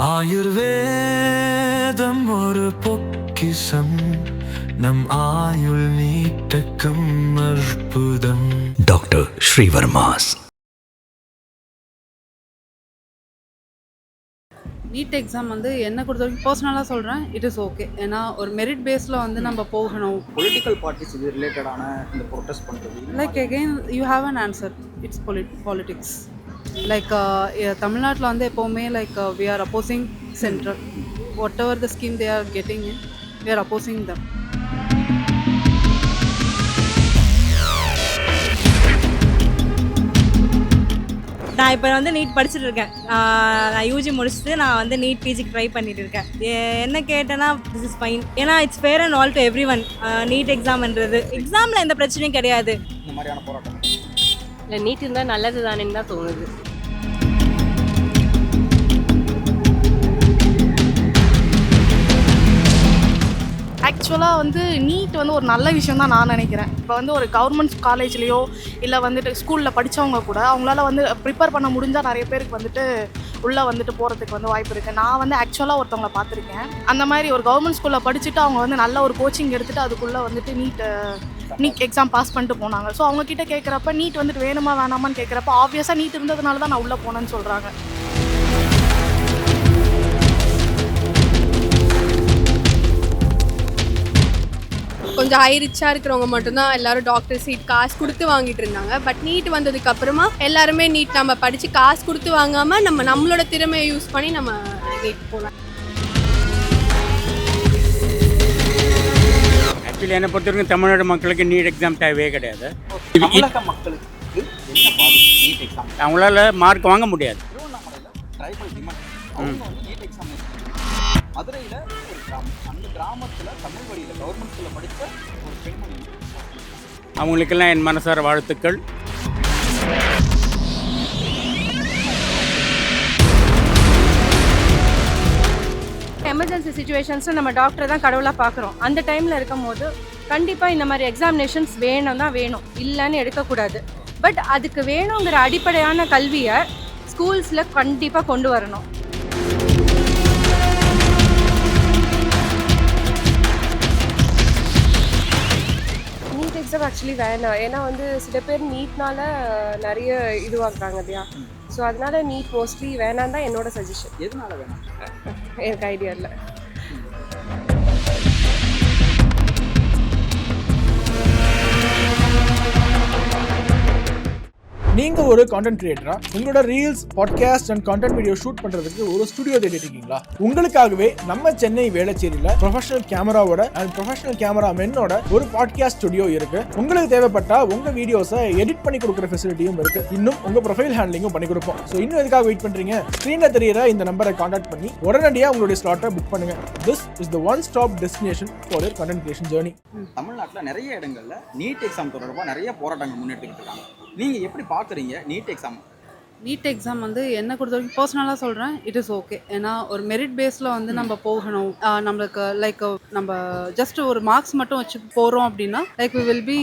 ஆயுர்வேதம் ஒரு பொக்கிஷம், நம் ஆயுள் நீட்டக்கும் அற்புதம். டாக்டர் ஸ்ரீவர்மாஸ். நீட் எக்ஸாம் வந்து என்ன பொறுத்த வரைக்கும் பர்சனலாக சொல்கிறேன், இட் இஸ் ஓகே. ஏன்னா ஒரு மெரிட் பேஸில் வந்து நம்ம போகணும். பொலிட்டிக்கல் பார்ட்டிஸ் இது ரிலேட்டடான இந்த ப்ரொட்டஸ்ட் பண்ணுறது like again you have an answer, it's politics. Like தமிழ்நாட்டில் வந்து எப்போவுமே like we are opposing central. Whatever the scheme they are getting in, we are opposing them. நான் இப்போ வந்து நீட் படிச்சுட்டு இருக்கேன். நான் யூஜி முடிச்சுட்டு நான் வந்து நீட் பிஜிக்கு ட்ரை பண்ணிட்டு இருக்கேன். என்ன கேட்டேன்னா திஸ் இஸ் ஃபைன். ஏன்னா it's fair and all to everyone. NEET எக்ஸாம்ன்றது எக்ஸாமில் எந்த பிரச்சனையும் கிடையாது. இந்த மாதிரியான போராட்டம் இல்லை, நீட் இருந்தால் நல்லது தானேன்னு தான் தோணுது. ஆக்சுவலாக வந்து நீட் வந்து ஒரு நல்ல விஷயம் தான் நான் நினைக்கிறேன். இப்போ வந்து ஒரு கவர்மெண்ட் காலேஜ்லேயோ இல்லை வந்துட்டு ஸ்கூலில் படித்தவங்க கூட அவங்களால வந்து ப்ரிப்பேர் பண்ண முடிஞ்சால் நிறைய பேருக்கு வந்துட்டு உள்ளே வந்துட்டு போகிறதுக்கு வந்து வாய்ப்பு இருக்குது. நான் வந்து ஆக்சுவலாக ஒருத்தவங்களை பார்த்துருக்கேன். அந்த மாதிரி ஒரு கவர்மெண்ட் ஸ்கூலில் படிச்சுட்டு அவங்க வந்து நல்ல ஒரு கோச்சிங் எடுத்துகிட்டு அதுக்குள்ளே வந்துட்டு நீட் எக்ஸாம் பாஸ் பண்ணிட்டு போனாங்க. ஸோ அவங்கக்கிட்ட கேட்குறப்ப நீட் வந்துட்டு வேணுமா வேணாமான்னு கேட்குறப்ப ஆப்வியஸாக நீட் இருந்ததுனால தான் நான் உள்ளே போனேன்னு சொல்கிறாங்க. கொஞ்சம் ஹை ரிச்சாக இருக்கிறவங்க மட்டும்தான் எல்லாரும் டாக்டர் சீட் காசு கொடுத்து வாங்கிட்டு இருந்தாங்க. பட் நீட் வந்ததுக்கு அப்புறமா எல்லாருமே நீட் நம்ம படித்து காசு கொடுத்து வாங்காமல் நம்மளோட திறமையை யூஸ் பண்ணி நம்ம நீட் போகலாம். ஆக்சுவலி என்னை பொறுத்த வரைக்கும் தமிழ்நாடு மக்களுக்கு நீட் எக்ஸாம் தேவையே கிடையாது. தமிழக மக்களுக்கு என்ன பாதிப்பு நீட் எக்ஸாம்? அவங்களால மார்க் வாங்க முடியாது. திருவண்ணாமலையில் ட்ரைபல் டிமாண்ட் அவங்க வந்து நீட் எக்ஸாம் மதுரையில் ஒரு கிராமம், அந்த கிராமத்தில் தமிழ் வழியில் கவர்மெண்ட் ஸ்கூலில் படித்த ஒரு பெண்மணி. அவங்களுக்கெல்லாம் என் மனசார வாழ்த்துக்கள். எமர்ஜென்சி சுச்சுவேஷன்ஸில் நம்ம டாக்டரை தான் கடவுளாக பார்க்குறோம். அந்த டைமில் இருக்கும் போது கண்டிப்பாக இந்த மாதிரி எக்ஸாமினேஷன்ஸ் வேணும், இல்லைன்னு எடுக்கக்கூடாது. பட் அதுக்கு வேணுங்கிற அடிப்படையான கல்வியை ஸ்கூல்ஸில் கண்டிப்பாக கொண்டு வரணும். நீட் எக்ஸாம் ஆக்சுவலி வேணாம். ஏன்னா வந்து சில பேர் நீட்னால நிறைய இதுவாக்குறாங்க இல்லையா. ஸோ அதனால நீட் மோஸ்ட்லி வேணாம் தான் என்னோட சஜஷன். எதனால வேணும்? எனக்கு ஐடியா இல்லை. நீங்க ஒரு கான்டென்ட் கிரியேட்டரா உங்களோட reels, podcast and content video shoot பண்றதுக்கு ஒரு ஸ்டுடியோ தேடிட்டு இருக்கீங்களா? உங்களுக்காகவே நம்ம சென்னை வேளச்சேரியில ப்ரொஃபஷனல் கேமராவோட அண்ட் ப்ரொஃபஷனல் கேமரா மென்னோட ஒரு பாட்காஸ்ட் ஸ்டுடியோ இருக்கு. உங்களுக்கு தேவைப்பட்டா உங்க வீடியோஸை எடிட் பண்ணி கொடுக்குற ஃபெசிலிட்டியும் இருக்கு. இன்னும் உங்க ப்ரொஃபைல் ஹேண்ட்லிங்கும் பண்ணி கொடுப்போம். ஸோ இன்னும் எதுக்காக வெயிட் பண்றீங்க? ஸ்க்ரீன்ல தெரியுற இந்த நம்பரை கான்டாக்ட் பண்ணி உடனடியாக உங்களுடைய ஸ்லாட்டை புக் பண்ணுங்க. This is the one stop destination for your content creation journey. தமிழ்நாட்டில் நிறைய இடங்கள்ல நீட் எக்ஸாம் தொடர்பாக நிறைய போராட்டங்கள் முன்னெடுத்துக்கிட்டு இருக்காங்க. நீங்க எப்படி பார்க்குறீங்க நீட் எக்ஸாம்? நீட் எக்ஸாம் வந்து என்ன பொறுத்த வரைக்கும் பர்சனலாக சொல்கிறேன், இட் இஸ் ஓகே. ஏன்னா ஒரு மெரிட் பேஸில் வந்து நம்ம போகணும். நம்மளுக்கு லைக் நம்ம ஜஸ்ட் ஒரு மார்க்ஸ் மட்டும் வச்சு போகிறோம் அப்படின்னா like we will be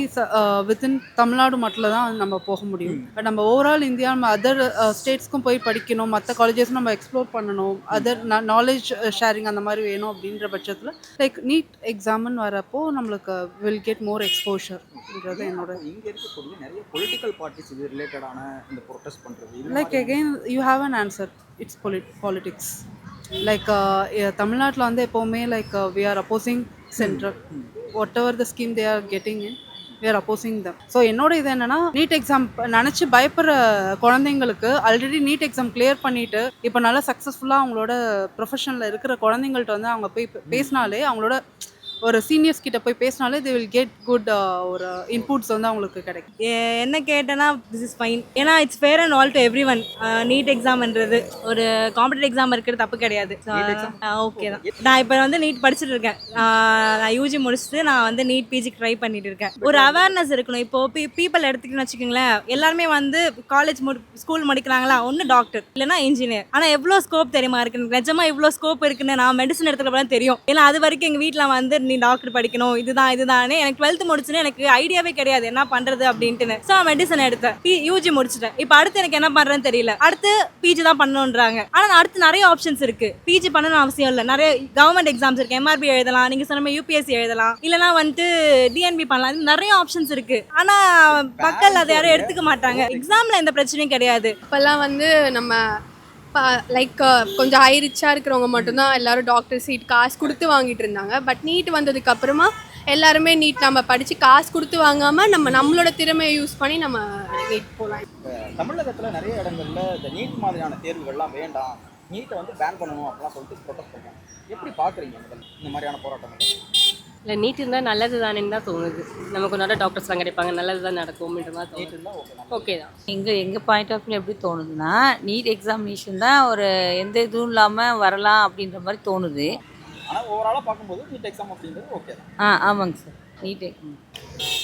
within Tamil Nadu மட்டும் தான் நம்ம போக முடியும். பட் நம்ம ஓவரால் இந்தியா நம்ம அதர் ஸ்டேட்ஸ்க்கும் போய் படிக்கணும், மற்ற காலேஜஸும் நம்ம எக்ஸ்ப்ளோர் பண்ணணும், அதர் நாலேஜ் ஷேரிங் அந்த மாதிரி வேணும் அப்படின்ற பட்சத்தில் லைக் நீட் எக்ஸாம்னு வரப்போ நம்மளுக்கு வில் கெட் மோர் எக்ஸ்போஷர்ன்றது என்னோட. இங்கே இருக்கக்கூடிய நிறைய பொலிட்டிக்கல் பார்ட்டிஸ் இது ரிலேட்டடான இந்த ப்ரொட்டஸ்ட் பண்ணுறது. Like again you have an answer, it's politics. Like தமிழ்நாட்டில் வந்து எப்போவுமே like we are opposing central. Whatever the scheme they are getting in, we are opposing them. So என்னோட இது என்னன்னா, நீட் எக்ஸாம் நினச்சி பயப்படுற குழந்தைங்களுக்கு ஆல்ரெடி நீட் எக்ஸாம் கிளியர் பண்ணிட்டு இப்போ நல்லா சக்ஸஸ்ஃபுல்லாக அவங்களோட ப்ரொஃபஷனில் இருக்கிற குழந்தைங்கள்ட்ட வந்து அவங்க போய் பேசினாலே, அவங்களோட ஒரு சீனியர்ஸ் கிட்ட போய் பேசினாலே they will get good ஒரு இன்புட்ஸ் வந்து அவங்களுக்கு கிடைக்கும். என்ன கேட்டேன்னா திஸ் இஸ் ஃபைன். ஏன்னா it's fair and all to everyone. NEET எக்ஸாம்ன்றது ஒரு காம்படிட்டிவ் எக்ஸாம் இருக்கிறது தப்பு கிடையாது. ஓகே தான். நான் இப்போ வந்து நீட் படிச்சுட்டு இருக்கேன். நான் யூஜி முடிச்சுட்டு நான் வந்து நீட் பிஜிக்கு ட்ரை பண்ணிட்டு இருக்கேன். ஒரு அவேர்னஸ் இருக்கணும். இப்போ பீப்பிள் எடுத்துக்கின்னு வச்சுக்கோங்களேன், எல்லாருமே வந்து காலேஜ் ஸ்கூல் முடிக்கிறாங்களா, ஒன்று டாக்டர் இல்லைன்னா இன்ஜினியர். ஆனால் எவ்வளோ ஸ்கோப் தெரியுமா இருக்கு? நிஜமா இவ்வளோ ஸ்கோப் இருக்குன்னு நான் மெடிசன் எடுத்துக்கிறப்ப தெரியும். ஏன்னா அது வரைக்கும் எங்கள் வீட்டில் வந்து நீ டாக்டர் படிக்கணும் இதுதானே. எனக்கு 12th முடிச்சுன்னு எனக்கு ஐடியாவே கிடையாது என்ன பண்ணுறது அப்படின்ட்டுன்னு. ஸோ நான் மெடிசன் எடுத்தேன், யூஜி முடிச்சிட்டேன். இப்போ அடுத்து எனக்கு என்ன பண்ணுறேன்னு தெரியல. அடுத்து பிஜி தான் பண்ணணுன்றாங்க. ஆனால் அடுத்து நிறைய ஆப்ஷன்ஸ் இருக்குது. பிஜி பண்ணணும்னு அவசியம் இல்லை. நிறைய கவர்மெண்ட் எக்ஸாம்ஸ் இருக்குது. எம்ஆர்பி எழுதலாம், நீங்கள் சொன்ன யூபிஎஸ்சி எழுதலாம், இல்லைனா வந்துட்டு டிஎன்பி பண்ணலாம். இது நிறைய ஆப்ஷன்ஸ் இருக்குது. ஆனால் மக்கள் அதை யாரும் எடுத்துக்க மாட்டாங்க. எக்ஸாமில் எந்த பிரச்சனையும் கிடையாது. இப்போல்லாம் வந்து நம்ம லைக் கொஞ்சம் ஹை ரிச்சாக இருக்கிறவங்க மட்டும்தான் எல்லாரும் டாக்டர் சீட் காசு கொடுத்து வாங்கிட்டு இருந்தாங்க. பட் நீட் வந்ததுக்கு அப்புறமா எல்லாருமே நீட் நம்ம படித்து காசு கொடுத்து வாங்காமல் நம்மளோட திறமையை யூஸ் பண்ணி நம்ம நீட் போகலாம். தமிழகத்தில் நிறைய இடங்கள்ல இந்த நீட் மாதிரியான தேர்வுகள்லாம் வேண்டாம், நீட்டை வந்து பேன் பண்ணணும் அப்படிலாம் சொல்லிட்டு ப்ரொடெஸ்ட் பண்ணுறாங்க. எப்படி பார்க்குறீங்க இந்த மாதிரியான போராட்டங்கள்? இல்லை, நீட் இருந்தால் நல்லது தானேன்னு தான் தோணுது. நமக்கு நல்ல டாக்டர்ஸ்லாம் கிடைப்பாங்க, நல்லது தான் நடக்கும் அப்படின்ற மாதிரி நீட் தோணுது. இருந்தால் ஓகே தான். எங்கள் பாயிண்ட் ஆஃப் வியூ எப்படி தோணுதுன்னா, நீட் எக்ஸாமினேஷன் தான் ஒரு எந்த இதுவும் இல்லாமல் வரலாம் அப்படின்ற மாதிரி தோணுது. ஆனால் ஓவராலாக பார்க்கும்போது நீட் எக்ஸாம் அப்படின்றது ஓகே தான். ஆமாங்க சார். நீட்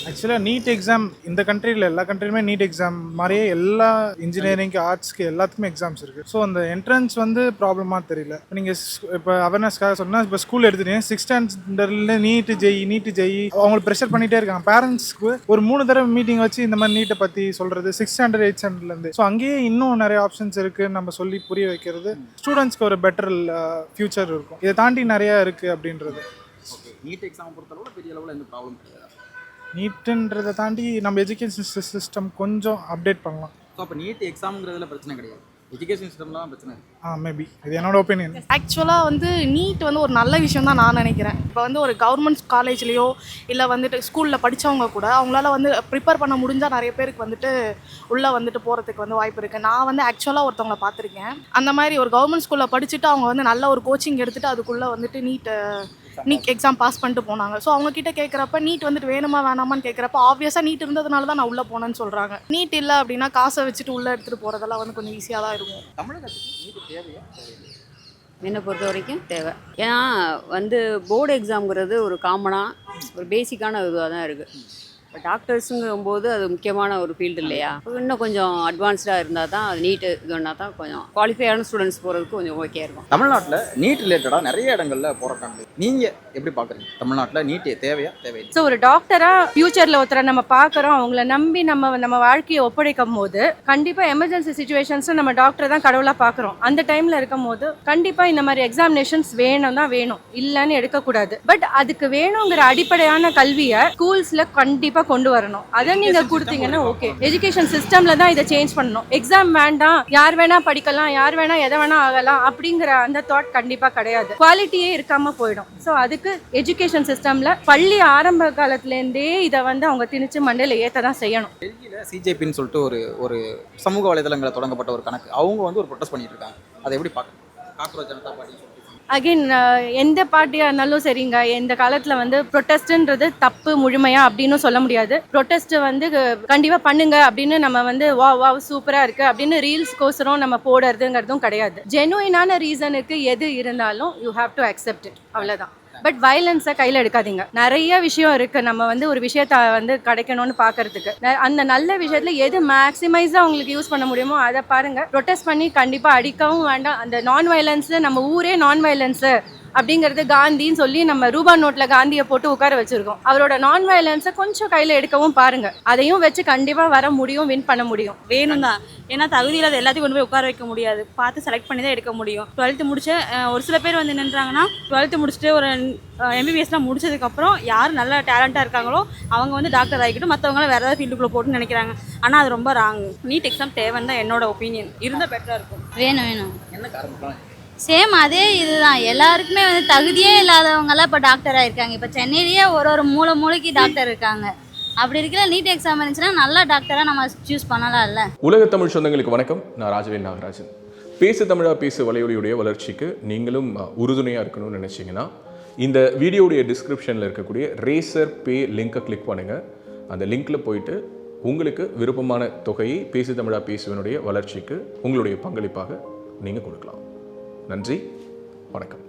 ஆக்சுவலாக நீட் எக்ஸாம் இந்த கண்ட்ரியில் எல்லா கண்ட்ரிலுமே நீட் எக்ஸாம் மாதிரியே எல்லா இன்ஜினியரிங்க்கு ஆர்ட்ஸ்க்கு எல்லாத்துக்குமே எக்ஸாம்ஸ் இருக்குது. ஸோ அந்த என்ட்ரன்ஸ் வந்து ப்ராப்ளமாக தெரியல. இப்போ நீங்கள் இப்போ அவேர்னஸ்க்காக சொன்னால் இப்போ ஸ்கூல் எடுத்துட்டீங்க, 6th ஸ்டாண்டர்ட்ல நீட்டு ஜெய் அவங்களுக்கு ப்ரெஷர் பண்ணிகிட்டே இருக்காங்க. பேரண்ட்ஸ்க்கு ஒரு 3 தடவை மீட்டிங் வச்சு இந்த மாதிரி நீட்டை பற்றி சொல்கிறது 6th ஸ்டாண்டர்ட் 8th ஸ்டாண்டர்ட்லேருந்து. ஸோ அங்கேயே இன்னும் நிறைய ஆப்ஷன்ஸ் இருக்குது. நம்ம சொல்லி புரிய வைக்கிறது ஸ்டூடெண்ட்ஸ்க்கு ஒரு பெட்டர் ஃபியூச்சர் இருக்கும். இதை தாண்டி நிறையா இருக்குது அப்படின்றது. ஓகே, நீட் எக்ஸாம் பொறுத்தளவில் பெரிய அளவில் எந்த ப்ராப்ளம் கிடையாது. நீட்டுன்றதை தாண்டி நம்ம எஜுகேஷன் சிஸ்டம் கொஞ்சம் அப்டேட் பண்ணலாம். ஸோ அப்போ நீட் எக்ஸாம்ங்கிறதுல பிரச்சனை கிடையாது, எஜுகேஷன் சிஸ்டம்லாம் பிரச்சனை இருக்குது. மேபி இது என்னோட ஒப்பீனியன். ஆக்சுவலாக வந்து நீட் வந்து ஒரு நல்ல விஷயம் தான் நான் நினைக்கிறேன். இப்போ வந்து ஒரு கவர்மெண்ட் காலேஜ்லேயோ இல்லை வந்துட்டு ஸ்கூலில் படித்தவங்க கூட அவங்களால வந்து ப்ரிப்பேர் பண்ண முடிஞ்சால் நிறைய பேருக்கு வந்துட்டு உள்ளே வந்துட்டு போகிறதுக்கு வந்து வாய்ப்பு இருக்குது. நான் வந்து ஆக்சுவலாக ஒருத்தவங்களை பார்த்துருக்கேன். அந்த மாதிரி ஒரு கவர்மெண்ட் ஸ்கூலில் படிச்சுட்டு அவங்க வந்து நல்ல ஒரு கோச்சிங் எடுத்துகிட்டு அதுக்குள்ளே வந்துட்டு நீட் எக்ஸாம் பாஸ் பண்ணிட்டு போனாங்க. ஸோ அவங்கக்கிட்ட கேட்குறப்ப நீட் வந்துட்டு வேணுமா வேணாமான்னு கேட்குறப்ப ஆப்வியஸாக நீட் இருந்ததுனால தான் நான் உள்ளே போனேன்னு சொல்கிறாங்க. நீட் இல்லை அப்படின்னா காசை வச்சுட்டு உள்ளே எடுத்துகிட்டு போகிறதெல்லாம் வந்து கொஞ்சம் ஈஸியாக தான் இருக்கும். தமிழகத்துக்கு நீட் தேவையா? என்னை பொறுத்த வரைக்கும் தேவை. ஏன்னா வந்து போர்டு எக்ஸாம்ங்கிறது ஒரு காமனாக ஒரு பேசிக்கான இதுவாக தான் இருக்குது. இப்போ டாக்டர்ஸுங்கும்போது அது முக்கியமான ஒரு ஃபீல்டு இல்லையா? இன்னும் கொஞ்சம் அட்வான்ஸ்டாக இருந்தால் தான் அது நீட்டு இதுனா தான் கொஞ்சம் குவாலிஃபையான ஸ்டூடெண்ட்ஸ் போகிறதுக்கு கொஞ்சம் ஓகே இருக்கும். தமிழ்நாட்டில் நீட் ரிலேட்டடாக நிறைய இடங்களில் போராட்டம். நீங்கள் எப்படி பார்க்குறீங்க? தமிழ்நாட்டில் நீட் தேவையா தேவையில்லை? ஸோ ஒரு டாக்டராக ஃபியூச்சரில் ஒருத்தரை நம்ம பார்க்குறோம், அவங்கள நம்பி நம்ம வாழ்க்கையை ஒப்படைக்கும் போது கண்டிப்பாக எமர்ஜென்சி சுச்சுவேஷன்ஸில் நம்ம டாக்டரை தான் கடவுளாக பார்க்குறோம். அந்த டைமில் இருக்கும் போது கண்டிப்பாக இந்த மாதிரி எக்ஸாமினேஷன்ஸ் வேணும், இல்லைன்னு எடுக்கக்கூடாது. பட் அதுக்கு வேணுங்கிற அடிப்படையான கல்வியை ஸ்கூல்ஸில் கண்டிப்பாக கொண்டு வரணும். அதை நீங்க கொடுத்தீங்கன்னா ஓகே. எஜுகேஷன் சிஸ்டம்ல தான் இதை சேஞ்ச் பண்ணணும். எக்ஸாம் வேண்டாம், யார் வேணா படிக்கலாம், யார் வேணா எதை வேணா ஆகலாம் அப்படிங்கிற அந்த தாட் கண்டிப்பா கிடையாது. குவாலிட்டியே இருக்காம போயிடும். ஸோ அதுக்கு எஜுகேஷன் சிஸ்டம்ல பள்ளி ஆரம்ப காலத்துல இருந்தே இதை வந்து அவங்க திணிச்சு மண்டையில ஏற்ற தான் செய்யணும். டெல்லியில் சிஜேபின்னு சொல்லிட்டு ஒரு சமூக வலைதளங்களை தொடங்கப்பட்ட ஒரு கணக்கு, அவங்க வந்து ஒரு ப்ரொட்டஸ்ட் பண்ணிட்டு இருக்காங்க. அதை எப்படி பார்க்கணும்? காக்ரோச் ஜனதா பார்ட்டி அகெயின் எந்த பார்ட்டியாக இருந்தாலும் சரிங்க, இந்த காலத்தில் வந்து ப்ரொட்டஸ்ட்ன்றது தப்பு முழுமையா அப்படின்னு சொல்ல முடியாது. ப்ரொட்டஸ்ட் வந்து கண்டிப்பாக பண்ணுங்க அப்படின்னு நம்ம வந்து வா சூப்பராக இருக்குது அப்படின்னு ரீல்ஸ்க்கோசரம் நம்ம போடுறதுங்கிறதும் கிடையாது. ஜெனுயினான ரீசனுக்கு எது இருந்தாலும் you have to accept it, அவ்வளோதான். பட் வயலன்ஸை கையில் எடுக்காதீங்க. நிறைய விஷயம் இருக்குது நம்ம வந்து ஒரு விஷயத்த வந்து கிடைக்கணும்னு பார்க்கறதுக்கு. அந்த நல்ல விஷயத்தில் எது மேக்ஸிமைஸாக உங்களுக்கு யூஸ் பண்ண முடியுமோ அதை பாருங்கள். ப்ரொட்டஸ்ட் பண்ணி கண்டிப்பாக அடிக்கவும் வேண்டாம். அந்த நான் வயலன்ஸு, நம்ம ஊரே நான் வயலன்ஸு அப்படிங்கிறது காந்தின்னு சொல்லி நம்ம ரூபா நோட்டில் காந்தியை போட்டு உட்கார வச்சுருக்கோம். அவரோட நான் வயலன்ஸை கொஞ்சம் கையில் எடுக்கவும் பாருங்கள். அதையும் வச்சு கண்டிப்பாக வர முடியும், வின் பண்ண முடியும். வேணும் தான். ஏன்னா தகுதியில் அது எல்லாத்தையும் கொண்டு போய் உட்கார வைக்க முடியாது. பார்த்து செலக்ட் பண்ணி தான் எடுக்க முடியும். 12th முடிச்சு ஒரு சில பேர் வந்து என்னன்றாங்கன்னா 12th முடிச்சுட்டு ஒரு எம்பிபிஎஸ்லாம் முடிச்சதுக்கப்புறம் யார் நல்ல டேலண்ட்டாக இருக்காங்களோ அவங்க வந்து டாக்டர் ஆகிக்கிட்டு மற்றவங்களாம் வேறு ஏதாவது ஃபீல்டுக்குள்ளே போட்டுன்னு நினைக்கிறாங்க. ஆனால் அது ரொம்ப ராங். நீட் எக்ஸாம் தேவைன்னு தான் என்னோட ஒப்பீனியன். இருந்தால் பெட்டராக இருக்கும். வேணும். என்ன காரணம்? சேம் அதே இதுதான். எல்லாருக்குமே வந்து தகுதியே இல்லாதவங்கலாம் இப்போ டாக்டர் ஆகிருக்காங்க. இப்போ சென்னையிலேயே ஒரு மூளைக்கு டாக்டர் இருக்காங்க. அப்படி இருக்கிற நீட் எக்ஸாம் இருந்துச்சுன்னா நல்ல டாக்டராக நம்ம சூஸ் பண்ணலாம் இல்லை. உலக தமிழ் சொந்தங்களுக்கு வணக்கம். நான் ராஜவேல் நாகராஜன். பேசு தமிழா பேசு வலையொலியுடைய வளர்ச்சிக்கு நீங்களும் உறுதுணையாக இருக்கணும்னு நினச்சிங்கன்னா இந்த வீடியோடைய டிஸ்கிரிப்ஷனில் இருக்கக்கூடிய ரேசர் பே லிங்கை கிளிக் பண்ணுங்கள். அந்த லிங்க்கில் போயிட்டு உங்களுக்கு விருப்பமான தொகையை பேசு தமிழா பேசுவனுடைய வளர்ச்சிக்கு உங்களுடைய பங்களிப்பாக நீங்கள் கொடுக்கலாம். நன்றி, வணக்கம்.